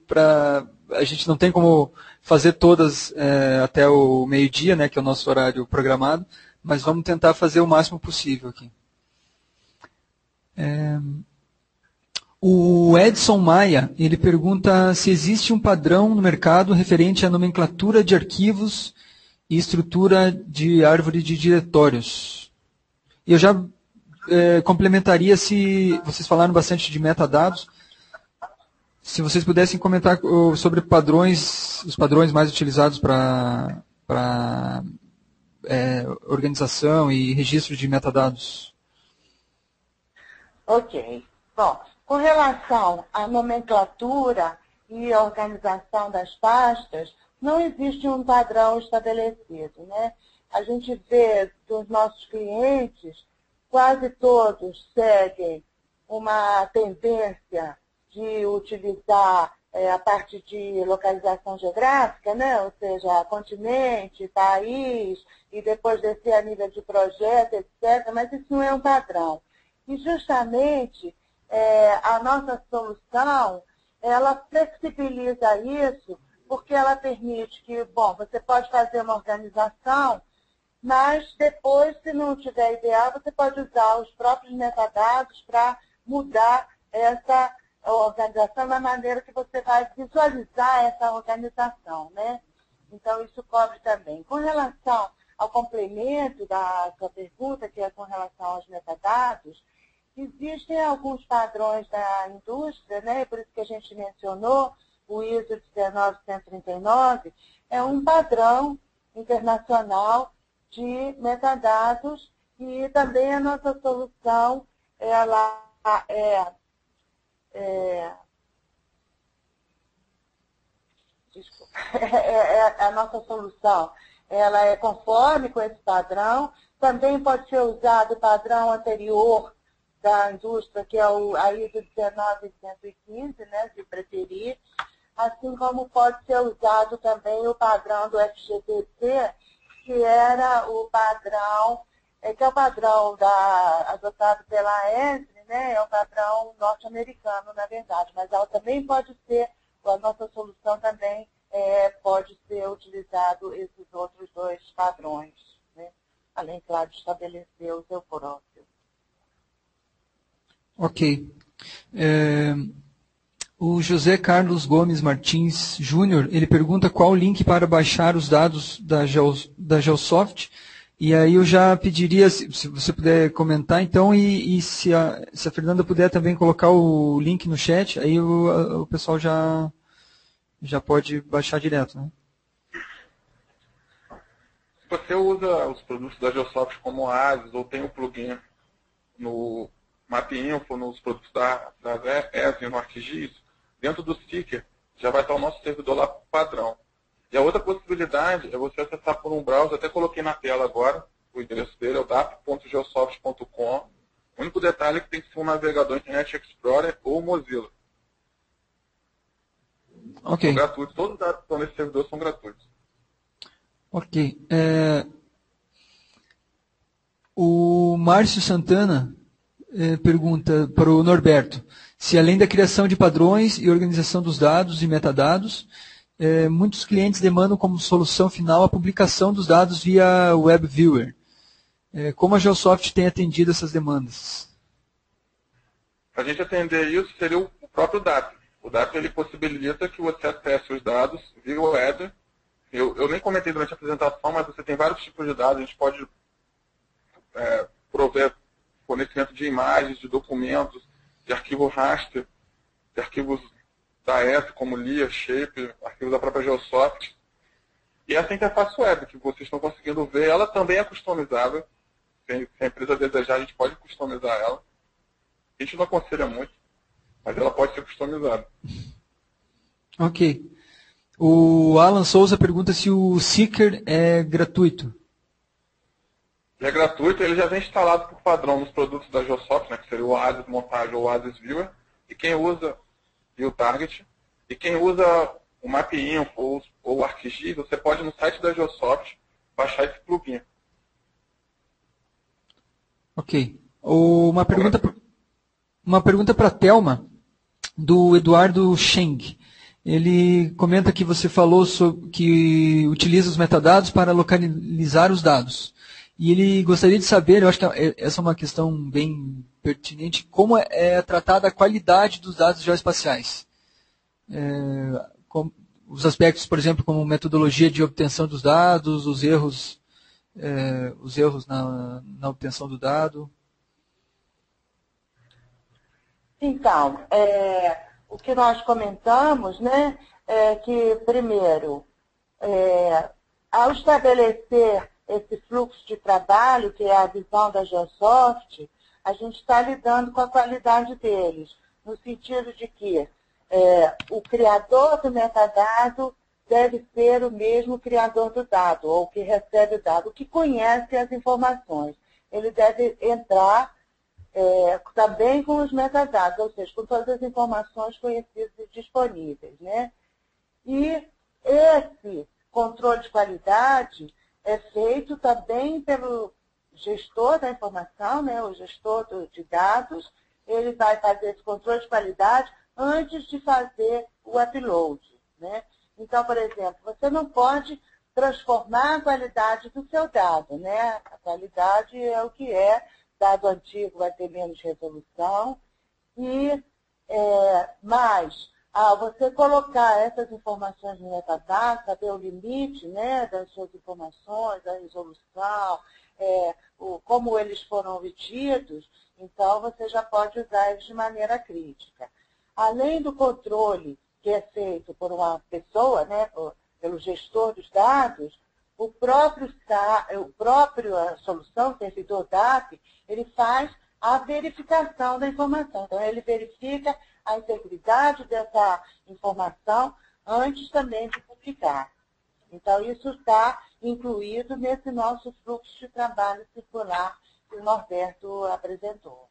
S4: a gente não tem como fazer todas até o meio-dia, né, que é o nosso horário programado, mas vamos tentar fazer o máximo possível aqui. O Edson Maia, ele pergunta se existe um padrão no mercado referente à nomenclatura de arquivos e estrutura de árvore de diretórios. E eu já complementaria, se vocês falaram bastante de metadados, se vocês pudessem comentar sobre os padrões mais utilizados para organização e registro de metadados.
S2: Ok. Bom, com relação à nomenclatura e organização das pastas, não existe um padrão estabelecido, né? A gente vê dos nossos clientes, quase todos seguem uma tendência de utilizar a parte de localização geográfica, né? Ou seja, continente, país, e depois descer a nível de projeto, etc. Mas isso não é um padrão. E justamente a nossa solução, ela flexibiliza isso, porque ela permite que, bom, você pode fazer uma organização, mas depois, se não tiver ideal, você pode usar os próprios metadados para mudar essa organização da maneira que você vai visualizar essa organização, né? Então, isso cobre também. Com relação ao complemento da sua pergunta, que é com relação aos metadados, existem alguns padrões da indústria, né? Por isso que a gente mencionou o ISO 19139, é um padrão internacional de metadados, e também a nossa solução, ela a nossa solução, ela é conforme com esse padrão. Também pode ser usado o padrão anterior da indústria, que é a ISO 19115, né, se preferir, assim como pode ser usado também o padrão do FGTC, que era o padrão, que é o padrão adotado pela ESRE, né, é o padrão norte-americano, na verdade, mas ela também pode ser, a nossa solução também pode ser utilizado esses outros dois padrões, né, além, claro, de estabelecer o seu próprio.
S4: Ok. O José Carlos Gomes Martins Júnior, ele pergunta qual o link para baixar os dados da Geosoft, e aí eu já pediria, se você puder comentar, então, e se a Fernanda puder também colocar o link no chat, aí o pessoal já pode baixar direto, né?
S3: você usa os produtos da Geosoft como Oasis ou tem um plugin no MapInfo, nos produtos da ESE, no ArcGIS, dentro do Seeker já vai estar o nosso servidor lá padrão. E a outra possibilidade é você acessar por um browser, até coloquei na tela agora, o endereço dele é o dap.geosoft.com. O único detalhe é que tem que ser um navegador Internet Explorer ou Mozilla.
S4: Ok.
S3: São gratuitos, todos os dados que estão nesse servidor são gratuitos.
S4: Ok. O Márcio Santana pergunta para o Norberto se, além da criação de padrões e organização dos dados e metadados, muitos clientes demandam como solução final a publicação dos dados via WebViewer. Como a Geosoft tem atendido essas demandas?
S3: Para a gente atender isso, seria o próprio DAP. O DAP ele possibilita que você acesse os dados via web. Eu nem comentei durante a apresentação, mas você tem vários tipos de dados. A gente pode prover fornecimento de imagens, de documentos, de arquivo raster, de arquivos da ESE, como LIA, Shape, arquivos da própria Geosoft. E essa interface web que vocês estão conseguindo ver, ela também é customizável. Se a empresa desejar, a gente pode customizar ela. A gente não aconselha muito, mas ela pode ser customizada.
S4: Ok. O Alan Souza pergunta se o Seeker é gratuito.
S3: Ele é gratuito, ele já vem instalado por padrão nos produtos da Geosoft, né, que seria o Oasis Montagem ou o Oasis Viewer, e quem usa o Target, e quem usa o MapInfo ou o ArcGIS, você pode no site da Geosoft baixar esse plugin.
S4: Ok. Uma pergunta para a Thelma, do Eduardo Cheng. Ele comenta que você falou que utiliza os metadados para localizar os dados. E ele gostaria de saber, eu acho que essa é uma questão bem pertinente, como é tratada a qualidade dos dados geoespaciais. Os aspectos, por exemplo, como metodologia de obtenção dos dados, os erros na obtenção do dado.
S2: Então, o que nós comentamos, né, é que, primeiro, ao estabelecer esse fluxo de trabalho, que é a visão da Geosoft, a gente está lidando com a qualidade deles, no sentido de que o criador do metadado deve ser o mesmo criador do dado, ou que recebe o dado, que conhece as informações. Ele deve entrar também com os metadados, ou seja, com todas as informações conhecidas e disponíveis, né? E esse controle de qualidade é feito também pelo gestor da informação, né? O gestor de dados, ele vai fazer esse controle de qualidade antes de fazer o upload, né? Então, por exemplo, você não pode transformar a qualidade do seu dado, né? A qualidade é o que é. Dado antigo vai ter menos resolução, mas ao você colocar essas informações no metadado, saber o limite, né, das suas informações, a resolução, como eles foram obtidos, então você já pode usar eles de maneira crítica. Além do controle que é feito por uma pessoa, né, pelo gestor dos dados, a solução, o servidor DAP, ele faz a verificação da informação. Então, ele verifica a integridade dessa informação antes também de publicar. Então, isso está incluído nesse nosso fluxo de trabalho circular que o Norberto apresentou.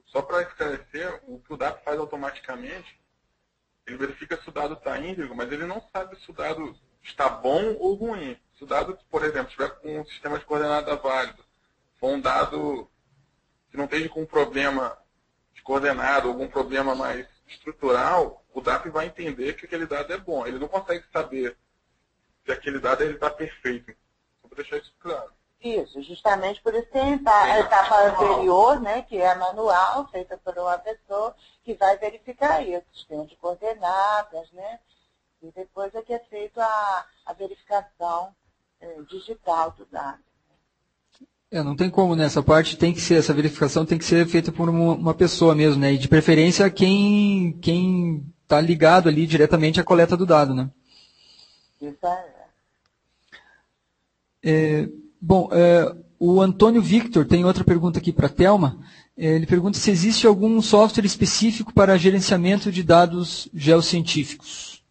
S3: Só para esclarecer, o que o DAP faz automaticamente, ele verifica se o dado está íntegro, mas ele não sabe se o dado está bom ou ruim. Se o dado, por exemplo, estiver com um sistema de coordenada válido, for um dado que não esteja com um problema de coordenada, algum problema mais estrutural, o DAP vai entender que aquele dado é bom. Ele não consegue saber se aquele dado está perfeito. Só para deixar isso claro.
S2: Isso, justamente por isso tem a etapa anterior, né, que é manual, feita por uma pessoa que vai verificar isso, sistema de coordenadas, né, e depois é que é feita a verificação digital do dado.
S4: Não tem como, né? Essa verificação tem que ser feita por uma pessoa mesmo, né? E de preferência quem está ligado ali diretamente à coleta do dado, né?
S2: Isso é.
S4: Bom, o Antônio Victor tem outra pergunta aqui para a Thelma. Ele pergunta se existe algum software específico para gerenciamento de dados geocientíficos.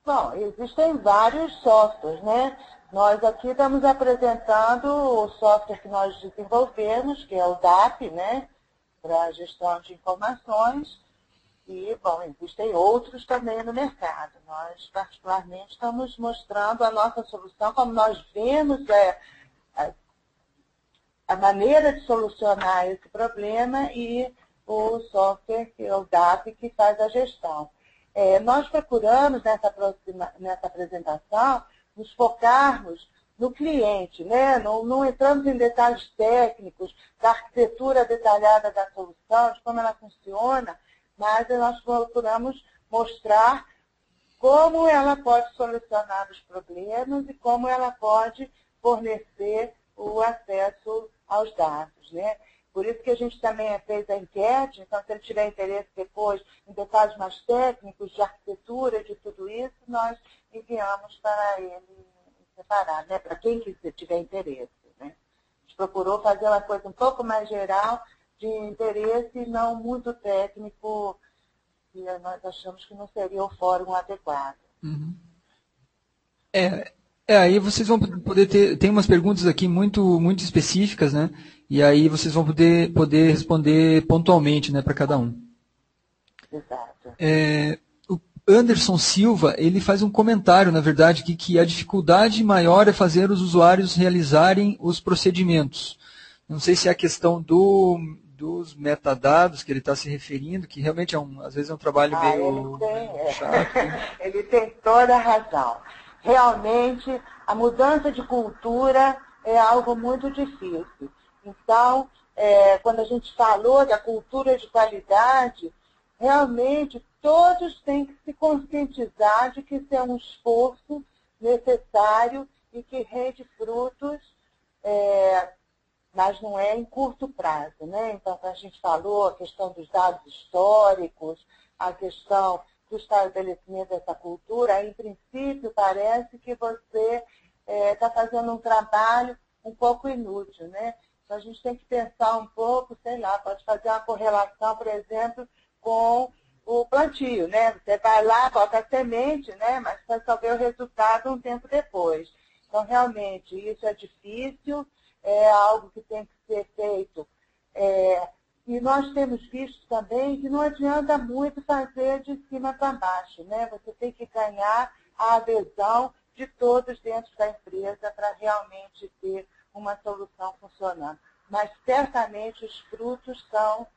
S2: Bom, existem vários softwares, né? Nós aqui estamos apresentando o software que nós desenvolvemos, que é o DAP, né? Para gestão de informações. E, bom, existem outros também no mercado. Nós, particularmente, estamos mostrando a nossa solução, como nós vemos a maneira de solucionar esse problema e o software, que é o DAP, que faz a gestão. Nós procuramos, nessa apresentação, nos focarmos no cliente, né? Não entramos em detalhes técnicos da arquitetura detalhada da solução, de como ela funciona, mas nós procuramos mostrar como ela pode solucionar os problemas e como ela pode fornecer o acesso aos dados, né? Por isso que a gente também fez a enquete, então se ele tiver interesse depois em detalhes mais técnicos, de arquitetura, de tudo isso, nós enviamos para ele separado, né? Para quem tiver interesse, né? A gente procurou fazer uma coisa um pouco mais geral, de interesse e não muito técnico, e nós achamos que não seria o fórum adequado.
S4: Uhum. Aí vocês vão poder tem umas perguntas aqui muito específicas, né? E aí vocês vão poder responder pontualmente, né, para cada um.
S2: Exato.
S4: O Anderson Silva, ele faz um comentário, na verdade, que a dificuldade maior é fazer os usuários realizarem os procedimentos. Não sei se é a questão dos metadados que ele está se referindo, que realmente às vezes é um trabalho meio chato. Né?
S2: Ele tem toda a razão. Realmente, a mudança de cultura é algo muito difícil. Então, quando a gente falou da cultura de qualidade, realmente todos têm que se conscientizar de que isso é um esforço necessário e que rende frutos, mas não é em curto prazo, né? Então, como a gente falou, a questão dos dados históricos, a questão do estabelecimento dessa cultura, em princípio, parece que você está fazendo um trabalho um pouco inútil, né? Então, a gente tem que pensar um pouco, sei lá, pode fazer uma correlação, por exemplo, com o plantio, né? Você vai lá, bota a semente, né? Mas vai só ver o resultado um tempo depois. Então, realmente, isso é difícil, é algo que tem que ser feito. E nós temos visto também que não adianta muito fazer de cima para baixo, né? Você tem que ganhar a adesão de todos dentro da empresa para realmente ter uma solução funcionando. Mas, certamente, os frutos são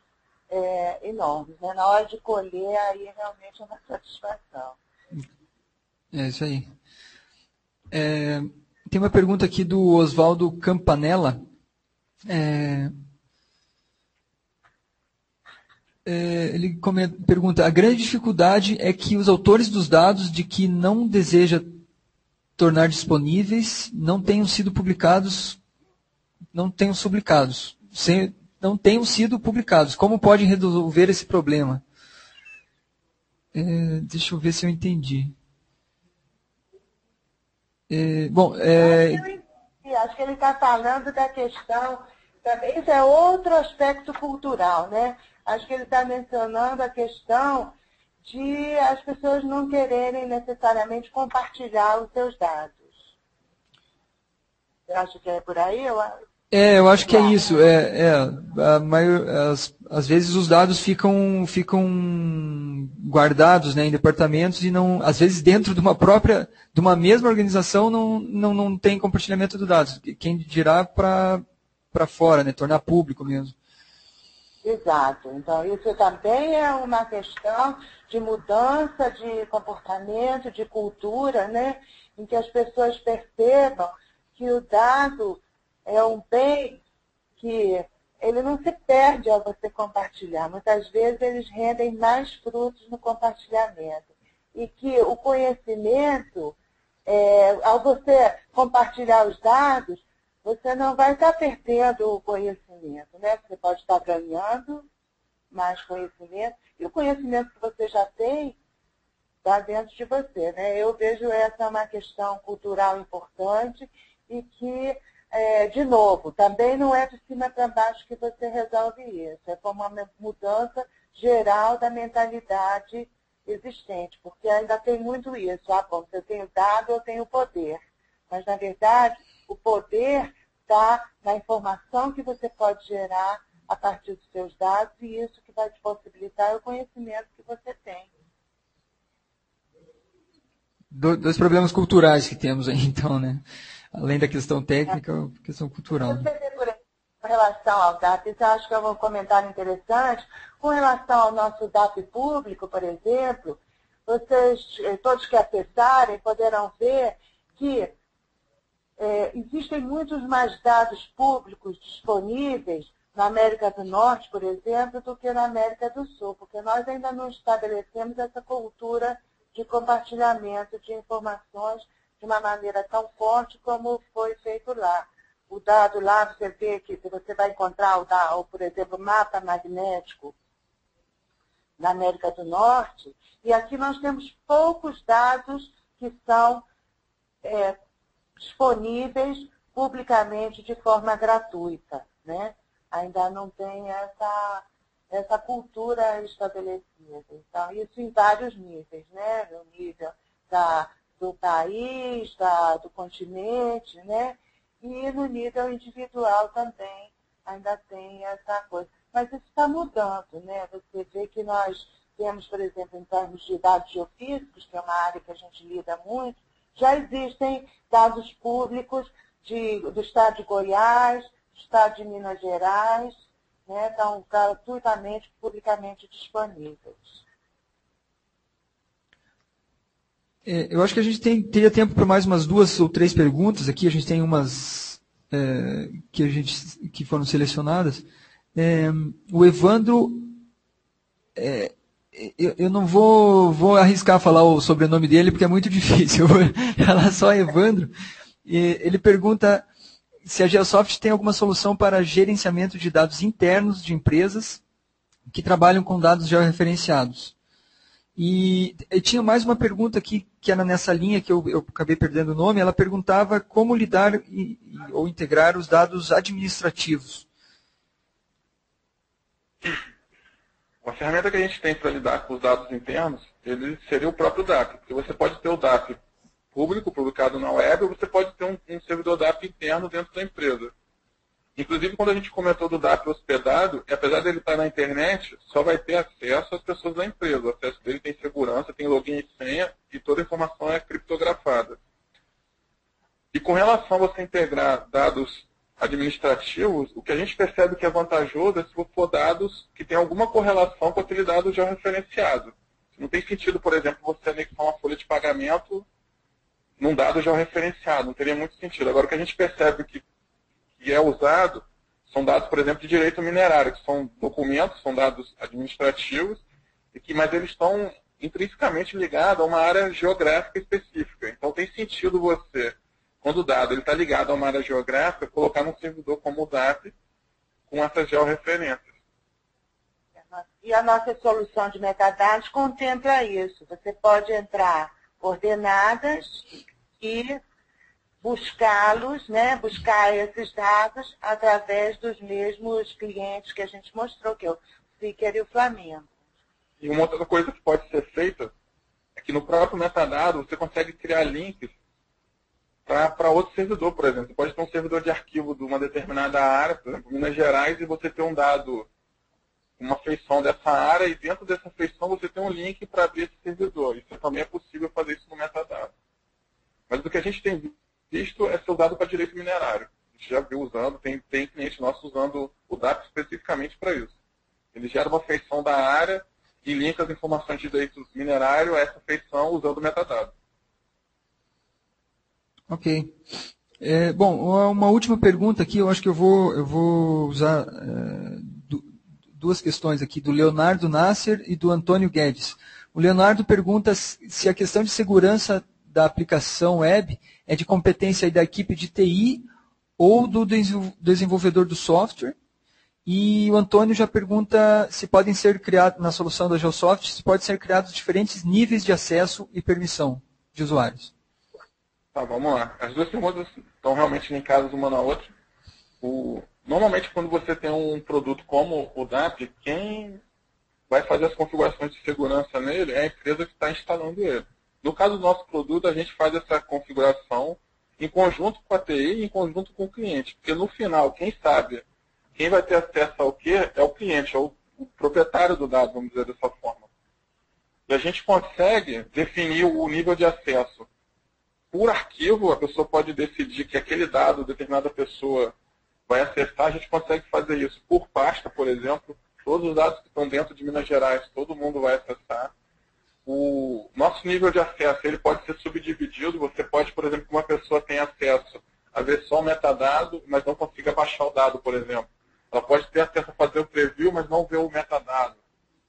S2: enormes, né? Na hora de colher, aí realmente é uma satisfação.
S4: É isso aí. Tem uma pergunta aqui do Oswaldo Campanella. Ele pergunta: a grande dificuldade é que os autores dos dados de que não deseja tornar disponíveis não tenham sido publicados. Como pode resolver esse problema? Deixa eu ver se eu entendi.
S2: Acho que ele está falando da questão, também, isso é outro aspecto cultural, né? Acho que ele está mencionando a questão de as pessoas não quererem necessariamente compartilhar os seus dados. Eu acho que é por aí?
S4: Eu acho que é isso. Às vezes os dados ficam guardados, né, em departamentos e não, às vezes dentro de uma mesma organização não tem compartilhamento de dados. Quem dirá para fora, né, tornar público mesmo.
S2: Exato. Então, isso também é uma questão de mudança de comportamento, de cultura, né, em que as pessoas percebam que o dado é um bem que ele não se perde ao você compartilhar. Muitas vezes eles rendem mais frutos no compartilhamento. E que o conhecimento, ao você compartilhar os dados, você não vai estar perdendo o conhecimento, né? Você pode estar ganhando mais conhecimento. E o conhecimento que você já tem, está dentro de você, né? Eu vejo essa uma questão cultural importante e que, de novo, também não é de cima para baixo que você resolve isso. É como uma mudança geral da mentalidade existente, porque ainda tem muito isso. Bom, se eu tenho dado, eu tenho poder. Mas, na verdade, o poder está na informação que você pode gerar a partir dos seus dados e isso que vai te possibilitar o conhecimento que você tem.
S4: Dois problemas culturais que temos aí, então, né? Além da questão técnica, a questão cultural.
S2: Você vê, por exemplo, com relação ao DAP, isso eu acho que é um comentário interessante. Com relação ao nosso DAP público, por exemplo, vocês, todos que acessarem, poderão ver que existem muitos mais dados públicos disponíveis na América do Norte, por exemplo, do que na América do Sul, porque nós ainda não estabelecemos essa cultura de compartilhamento de informações de uma maneira tão forte como foi feito lá. O dado lá, você vê que você vai encontrar, por exemplo, o mapa magnético na América do Norte, e aqui nós temos poucos dados que são disponíveis publicamente de forma gratuita, né? Ainda não tem essa cultura estabelecida. Então, isso em vários níveis, né? No nível do país, do continente, né? E no nível individual também ainda tem essa coisa. Mas isso está mudando, né? Você vê que nós temos, por exemplo, em termos de dados geofísicos, que é uma área que a gente lida muito, já existem dados públicos do estado de Goiás, do estado de Minas Gerais, né? Estão gratuitamente, publicamente disponíveis.
S4: Eu acho que a gente teria tempo para mais umas 2 ou 3 perguntas aqui. A gente tem umas que foram selecionadas. O Evandro, eu não vou arriscar falar o sobrenome dele porque é muito difícil. Eu vou falar só Evandro. Ele pergunta se a Geosoft tem alguma solução para gerenciamento de dados internos de empresas que trabalham com dados georreferenciados. E tinha mais uma pergunta aqui, que era nessa linha, que eu acabei perdendo o nome. Ela perguntava como lidar ou integrar os dados administrativos.
S3: A ferramenta que a gente tem para lidar com os dados internos, ele seria o próprio DAP. Porque você pode ter o DAP público, publicado na web, ou você pode ter um servidor DAP interno dentro da empresa. Inclusive, quando a gente comentou do DAP hospedado, apesar dele estar na internet, só vai ter acesso às pessoas da empresa. O acesso dele tem segurança, tem login e senha, e toda a informação é criptografada. E com relação a você integrar dados administrativos, o que a gente percebe que é vantajoso é se for dados que têm alguma correlação com aquele dado já referenciado. Não tem sentido, por exemplo, você anexar uma folha de pagamento num dado já referenciado, não teria muito sentido. Agora, o que a gente percebe que é usado são dados, por exemplo, de direito minerário, que são documentos, são dados administrativos, mas eles estão intrinsecamente ligados a uma área geográfica específica. Então, tem sentido você, quando o dado está ligado a uma área geográfica, colocar num servidor como o DAP com essas georreferências.
S2: E a nossa solução de metadados contempla isso. Você pode entrar coordenadas e buscá-los, né? Buscar esses dados através dos mesmos clientes que a gente mostrou, que é o Seeker e o Flamengo.
S3: E uma outra coisa que pode ser feita é que no próprio metadado você consegue criar links para outro servidor, por exemplo. Você pode ter um servidor de arquivo de uma determinada área, por exemplo, Minas Gerais, e você ter um dado, uma feição dessa área, e dentro dessa feição você tem um link para abrir esse servidor. Isso também é possível fazer isso no metadado. Mas o que a gente tem visto é ser usado para direito minerário. A gente já viu usando, tem clientes nossos usando o DAP especificamente para isso. Ele gera uma feição da área e linka as informações de direito minerário a essa feição usando o metadado.
S4: Ok. Bom, uma última pergunta aqui, eu acho que eu vou usar duas questões aqui, do Leonardo Nasser e do Antônio Guedes. O Leonardo pergunta se a questão de segurança da aplicação web é de competência da equipe de TI ou do desenvolvedor do software. E o Antônio já pergunta se podem ser criados, na solução da Geosoft, se podem ser criados diferentes níveis de acesso e permissão de usuários.
S3: Tá, vamos lá. As duas perguntas estão realmente linkadas uma na outra. Normalmente, quando você tem um produto como o DAP, quem vai fazer as configurações de segurança nele é a empresa que está instalando ele. No caso do nosso produto, a gente faz essa configuração em conjunto com a TI e em conjunto com o cliente. Porque no final, quem sabe, quem vai ter acesso ao quê é o cliente, é o proprietário do dado, vamos dizer dessa forma. E a gente consegue definir o nível de acesso por arquivo. A pessoa pode decidir que aquele dado, determinada pessoa vai acessar. A gente consegue fazer isso por pasta, por exemplo. Todos os dados que estão dentro de Minas Gerais, todo mundo vai acessar. O nosso nível de acesso ele pode ser subdividido. Você pode, por exemplo, que uma pessoa tenha acesso a ver só o metadado, mas não consiga baixar o dado, por exemplo. Ela pode ter acesso a fazer o preview, mas não ver o metadado.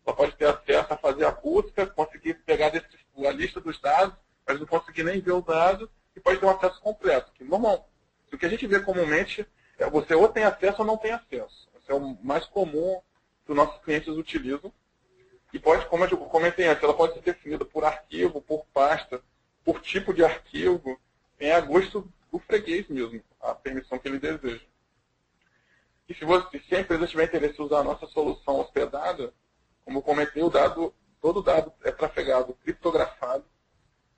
S3: Ela pode ter acesso a fazer a busca, conseguir pegar a lista dos dados, mas não conseguir nem ver o dado, e pode ter um acesso completo. Que normal. O que a gente vê comumente é você ou tem acesso ou não tem acesso. Esse é o mais comum que os nossos clientes utilizam. E pode, como eu comentei antes, ela pode ser definida por arquivo, por pasta, por tipo de arquivo, a gosto do freguês mesmo, a permissão que ele deseja. E se a empresa tiver interesse em usar a nossa solução hospedada, como eu comentei, todo dado é trafegado, criptografado,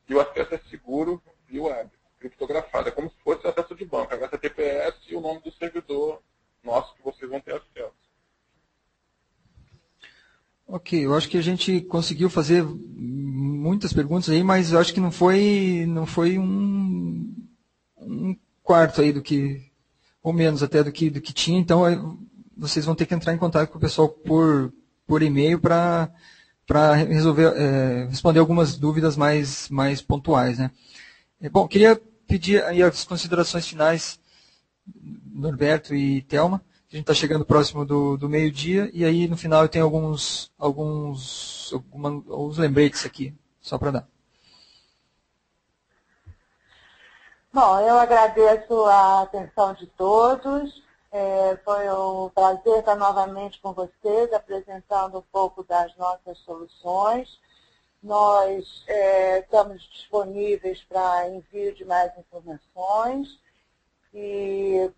S3: e o acesso é seguro via web, criptografado. É como se fosse acesso de banco, é HTTPS e o nome do servidor nosso que vocês vão ter acesso.
S4: Ok, eu acho que a gente conseguiu fazer muitas perguntas aí, mas eu acho que não foi um quarto aí do que, ou menos até do que tinha, então vocês vão ter que entrar em contato com o pessoal por e-mail para responder algumas dúvidas mais pontuais, né? Bom, queria pedir aí as considerações finais, Norberto e Thelma. A gente está chegando próximo do meio-dia, e aí no final eu tenho alguns lembretes aqui, só para dar.
S2: Bom, eu agradeço a atenção de todos. Foi um prazer estar novamente com vocês, apresentando um pouco das nossas soluções. Nós estamos disponíveis para envio de mais informações e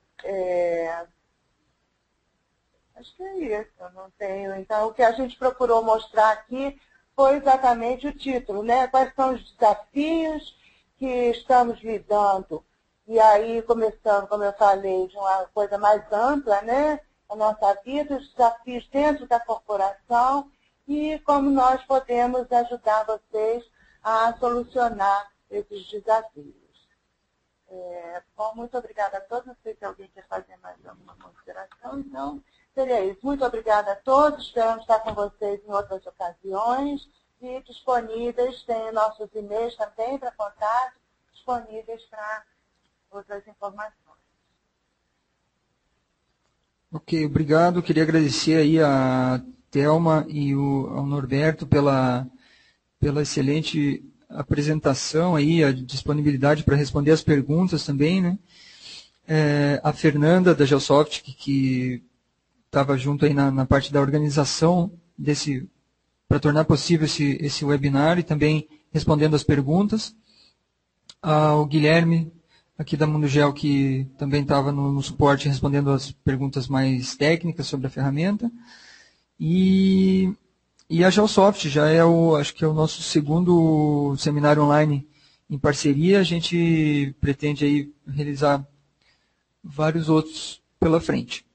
S2: acho que é isso, eu não tenho. Então, o que a gente procurou mostrar aqui foi exatamente o título, né? Quais são os desafios que estamos lidando. E aí, começando, como eu falei, de uma coisa mais ampla, né? A nossa vida, os desafios dentro da corporação e como nós podemos ajudar vocês a solucionar esses desafios. Bom, muito obrigada a todos. Não sei se alguém quer fazer mais alguma consideração, então seria isso. Muito obrigada a todos. Esperamos estar com vocês em outras ocasiões e disponíveis. Tem nossos e-mails também para contato, disponíveis para outras informações.
S4: Ok, obrigado. Queria agradecer aí a Thelma e ao Norberto pela excelente apresentação aí, a disponibilidade para responder as perguntas também, né? A Fernanda da Geosoft, que estava junto aí na parte da organização para tornar possível esse webinar e também respondendo as perguntas. O Guilherme, aqui da Mundo Geo, que também estava no suporte respondendo as perguntas mais técnicas sobre a ferramenta. E a Geosoft já acho que é o nosso segundo seminário online em parceria. A gente pretende aí realizar vários outros pela frente.